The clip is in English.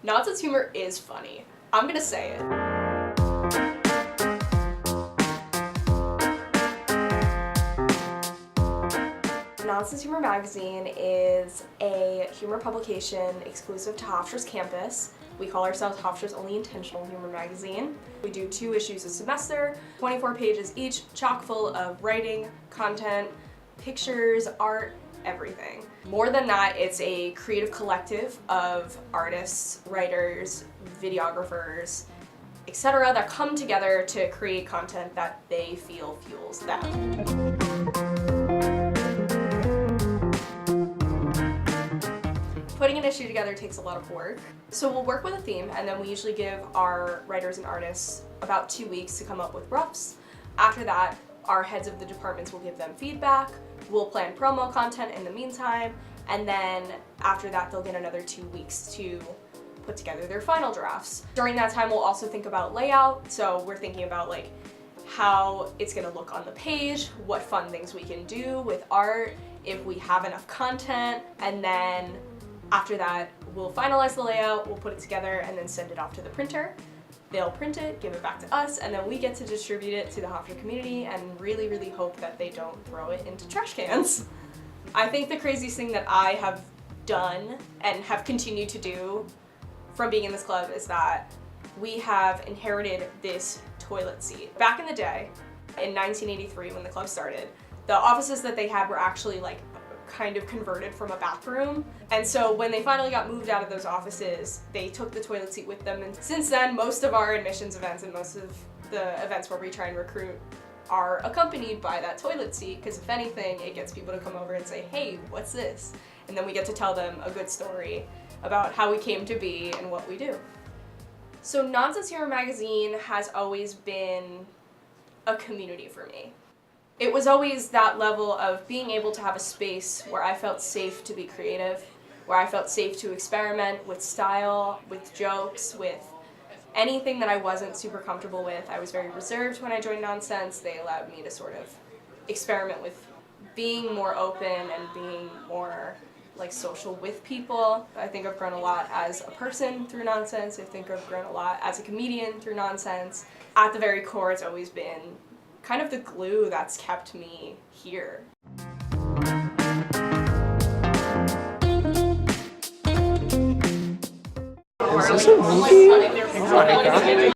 Nonsense humor is funny. I'm gonna say it. Nonsense Humor Magazine is a humor publication exclusive to Hofstra's campus. We call ourselves Hofstra's only intentional humor magazine. We do 2 issues a semester, 24 pages each, chock full of writing, content, pictures, art, everything. More than that, it's a creative collective of artists, writers, videographers, etc. that come together to create content that they feel fuels them. Putting an issue together takes a lot of work. So we'll work with a theme, and then we usually give our writers and artists about 2 weeks to come up with roughs. After that, our heads of the departments will give them feedback. We'll plan promo content in the meantime, and then after that they'll get another 2 weeks to put together their final drafts. During that time we'll also think about layout, so we're thinking about like how it's gonna look on the page, what fun things we can do with art, if we have enough content, and then after that we'll finalize the layout, we'll put it together, and then send it off to the printer. They'll print it, give it back to us, and then we get to distribute it to the Hofstra community and really, really hope that they don't throw it into trash cans. I think the craziest thing that I have done and have continued to do from being in this club is that we have inherited this toilet seat. Back in the day, in 1983 when the club started, the offices that they had were actually like kind of converted from a bathroom. And so when they finally got moved out of those offices, they took the toilet seat with them. And since then, most of our admissions events and most of the events where we try and recruit are accompanied by that toilet seat, because if anything, it gets people to come over and say, hey, what's this? And then we get to tell them a good story about how we came to be and what we do. So Nonsense Humor Magazine has always been a community for me. It was always that level of being able to have a space where I felt safe to be creative, where I felt safe to experiment with style, with jokes, with anything that I wasn't super comfortable with. I was very reserved when I joined Nonsense. They allowed me to sort of experiment with being more open and being more like social with people. I think I've grown a lot as a person through Nonsense. I think I've grown a lot as a comedian through Nonsense. At the very core, it's always been kind of the glue that's kept me here. Is this a movie?